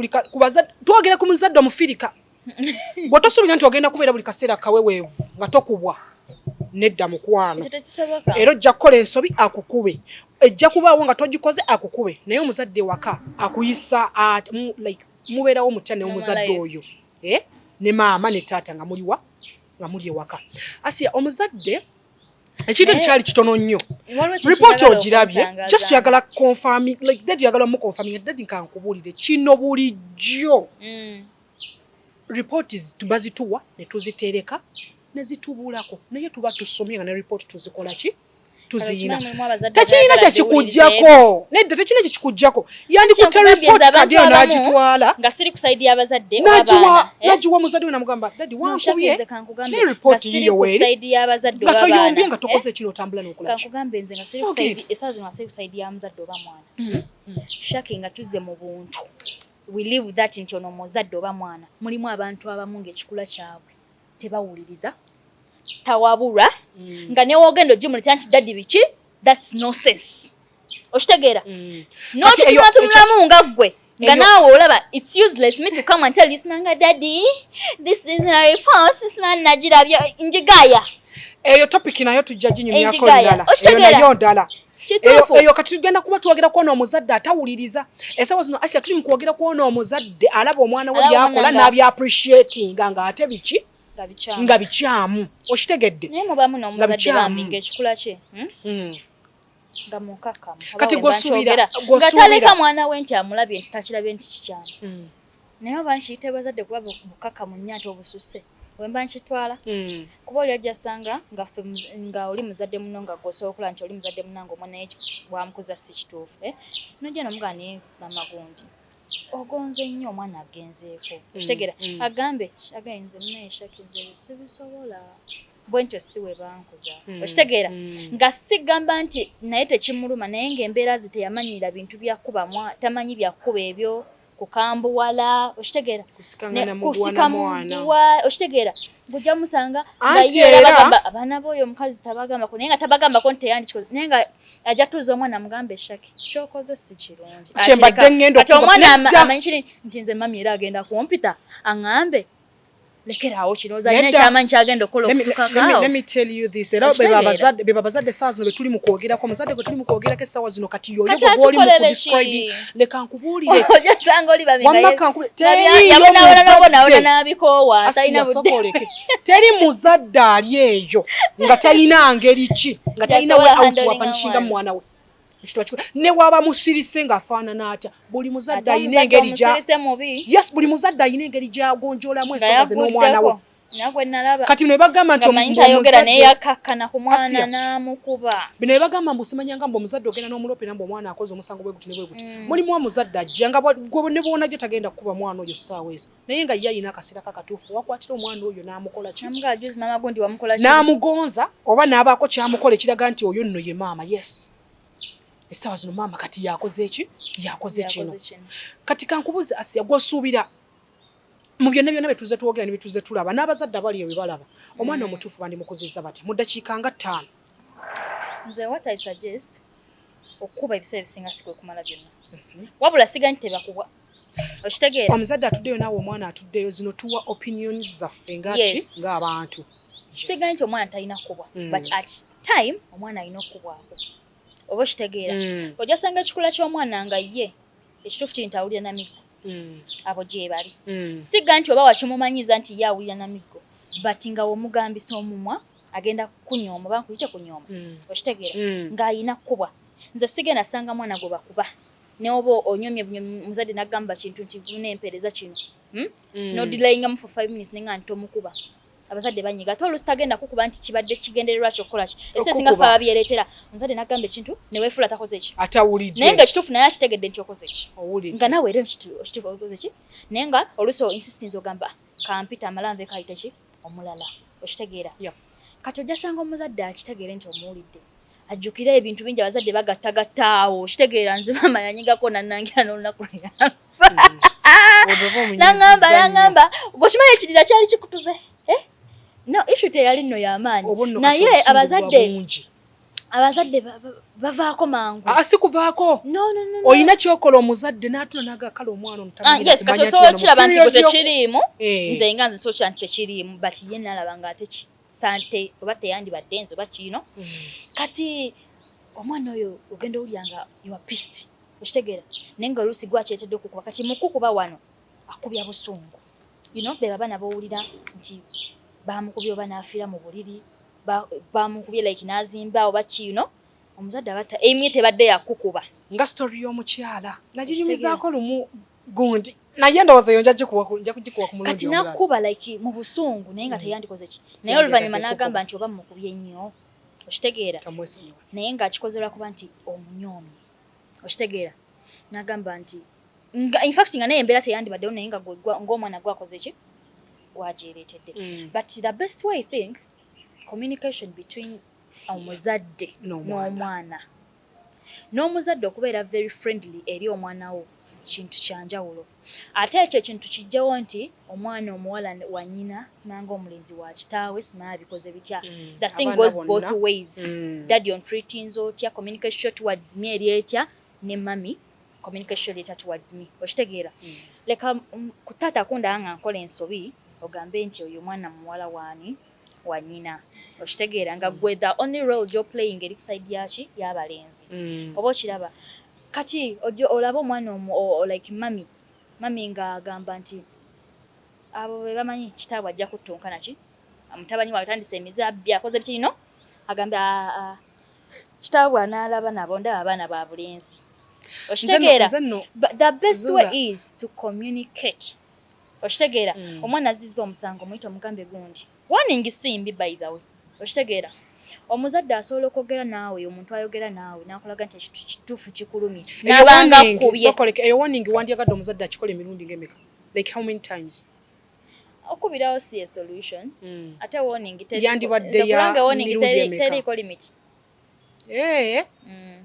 twogera ku muzadde omufirika gwe tosuubira nti ogenda kubeera buli kaseera kaweweevu nga tokubwa nedda mukwano era ojja kukola ensobi akukube ejja kubaawo nga togikoze akukube naye omuzadde waka akuyisa mubeerawo mutya n'omuzadde oyo ne maama ne taata nga muliwa nga muli ewaka Asia omuzadde ekintu ekyali kitono nnyo report ogirabye just yagala confirming like dad yagala mu confirming dad nkankubuulire kino bulijjo report tubazituwa ne tuzitereka ne zitubulako naye tuba tusomye nga ne report tuzikola ki tuziyina tekirina kyekikujjako nedda tekirina kyekikujjako yandikutte report kadi n'agitwala nga siri kusaidia abazadde abaana nagiwa muzadde we namugamba dadi wankubye ne report yiyo kusaidia abazadde nga toyombye nga tokoze kino otambula n'okola ki kankugambe nze nga siri kusaidia essaawa zino siri kusaidia muzadde oba mwana shaki nga tuzze mu buntu we live that nti ono muzadde oba mwana mulimu abantu abamu ng'ekikula kyabwe tebawuliriza tawabulwa nga newoogenda ogimuleta nti daddi biki that's nonsense okitegeera nokitunulatunulamu nga ggwe nga naawe olaba it's useless me to come and tell this nanga daddy this is a report this man najirabya njigaya eyo topic nayo tujja ginyumyako ndala nayo ndala eyo kati tugenda kuba twogera kuona omuzadde atawuliriza essaawa zino Asia tuli mu kwogera kuona omuzadde alaba omwana we byakola n'abya-appreciatinga nga ate biki nga bikyamu okitegedde naye mubamu n'omuzadde bambi ng'ekikula kye nga mukakamu kati gwosuubira nga taleka mwana we nti amulabye nti takirabye nti kikyamu naye oba nkiyite bazadde kuba bukakamu nnyo ate obususse wemba nkitwala kuba oli ajja sanga nga oli muzadde muno nga gwosobola okulaba nti oli muzadde munange omwana naye bwamukuza si kituufu nojja nomugaa naye mamagundi ogonze nnyo omwana agenzeeko okitegeera agambe agenze munaye shaki nze sibisobola bwe ntyo si we bankuza okitegeera nga sigamba nti naye tekimuluma naye ng'embeera ziteyamanyirira bintu byakubamu tamanyi byakuba ebyo kukambuwala okitegeera kusikamuwa okitegeera ng'ojja musanga nga ye bagamba abaana b'oyo omukazi tabagambako naye nga tabagambako nti teyandikikoze naye nga ajja tuuza omwana amugambe eshaki kyokoze si kirungi ati omwana amanyi kiri nti nze mami era agenda kumpita aŋŋambe lekeraawo kino zalina ekyamanyi kyagenda okukola okusukakaawo. Let me tell you this. Era beba bazadde essaawa zino betuli mu kwogerako omuzadde gwe tuli mu kwogerako essaawa zino kati yoyo gw'oli mu kudescribe leka nkubuulire ojasanga oli babingayabonabona n'abikoowa talina budde teri muzadde ali eyo nga talina ngeri ki nga talina we outwapanishinga mu mwana we ne waba musirise ng'afaanana atya buli muzadde ayina engeri buli muzadde ayina engeri gy'agonjoolamu ensonga ze n'omwana we nagwe nalaba kati bino bagamba nti omuyogera ne yakakana ku mwana namukuba bino bagamba mbusimanya nga omuzadde ogenda n'omulope namba omwana akoze omusango bwe guti ne bwe guti mulimu omuzadde ajja nga gwe ne bona gye tagenda kukuba mwana oyo ssaawa ezo naye nga ye ayina akaseera kakatuufu wakwatira omwana oyo n'amukola ki n'amugonza oba n'abaako kyamukola ekiraga nti oyo nno ye maama yes essaawa zino maama kati yakoze kino kati kankubuze Asia gw'osuubira mu byonna byonna betuze tuwogera ne betuze tulaba n'abazadde abali eyo balaba omwana omutuufu bandimukuzizza batya mu ddakiika nga 5 nze what I suggest okuba ebiseera ebisinga si kwe kumala byonna wabula siga nti tebakubwa okitegeera omuzadde atuddeyo naawe omwana atuddeyo zino tuwa opinions zaffe ng'abantu siga nti omwana talina kubwa but at time omwana alina okubwako oba okitegeera ojasanga ekikula ky'omwana nga ye ekituufu kiri nti awulira namiggo abo gye bali siga nti oba wakimumanyiza nti ye awulira namiggo but nga womugambisa omumwa agenda kunyooma oba nkuyite kunyooma okitegeera ng'ayina kubwa nze sigenda sanga mwana gwe bakuba ne oba onyomye muzadde n'agamba kintu nti guna empeereza kino n'odilayingamu for 5 minutes nenga nti omukuba abazadde banyiga ate oluusi tagenda kukuba nti kibadde kigendererwa kyokkola ki ese singa fe ababyereetera omuzadde n'agamba ekintu ne weefuula takoze ki atawulidde naye nga ekituufu naye akitegedde nti okoze ki nga naawe era ekituufu okoze ki naye nga oluusi insistence ogamba kampita amalanve kayite ki omulala okitegeera kati ojasanga omuzadde akitegeere nti omuwulidde ajjukira ebintu bingi abazadde bagattagattaawo okitegeera nze maama yanyigako nannangira n'olunaku lweyanza nangamba bw'okimanyi ekirira kyali kikutuze no issue teyali nno y'amaanyi naye abazadde bavaako mangu si kuvaako oyina kyokola omuzadde n'atula n'agakala omwana yes kati osobola kiraba nti gwe tekiriimu nze nga nze sookira nti tekiriimu but ye nalaba nga ate sante oba teyandibadde nze oba kiino kati omwana oyo ogenda owulira nga you are pissed okitegeera naye nga oluusi gwakyetedde okukuba kati mukukuba wano akubya busungu be babaana bawulira nti bamukubye oba n'afiira mu buliri bamukubye like n'azimba oba kiino omuzadde abata emye tebadde yakukuba nga story y'omukyala naginyumizaako lumu gundi naye ndowooza eyo nja kugikuwa ku mulundi kati nakuba like mu busungu naye nga teyandikoze ki naye oluvannyuma n'agamba nti oba mukubye nnyo okitegeera naye ng'akikozerwa kuba nti omunyoomi okitegeera n'agamba nti in fact nga naye embeera teyandibaddewo naye nga ng'omwana gwakoze ki wajeeretedde but the best way I think communication between omuzadde n'omuzadde okubeera very friendly eri omwana wo kintu kyanjawulo ate ekyo ekintu kijjawo nti omwana omuwala wa nnyina simanga omulenzi wa kitaawe simanga bikoze bitya the thing goes both ways daddy on treatings otya communication towards me eri etya ne mami communication letter towards me okitegeera leka kutata akunda nga nkola ensobi ogambe nti oyo mwana muwala waani wa nnyina okitegeera nga gwe the only role you're playing eri kuside yaki y'abalenzi oba okiraba kati olaba omwana like mami nga agamba nti abo be bamanyi kitaabwe ajja kuttunkana ki mutabani wawe atandise emizabbi akoze bitino agambe kitaabwe anaalaba nabo ndaba abaana ba bulenzi okitegeera the best way is to communicate okitegeera omwana azizza omusango muyita omugambe gundi warning simbi by the way okitegeera omuzadde asobola okwogera naawe omuntu ayogera naawe n'akolaga nti ekintu kituufu kikulumye n'abanga kubye eyo warning wandyagadde omuzadde akikola emirundi ng'emeka like how many times okubirawo si a solution ate warning yandibadde ya teriiko limit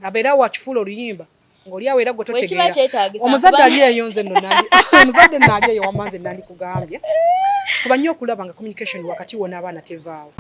abeera wakifuula oluyimba ng'oli awo era gwe totegeera omuzadde ali eyo nze nno omuzadde naali eyo wamanze nandi kugambye fuba nnyo okulaba nga communication wakati wo n'abaana tevaawo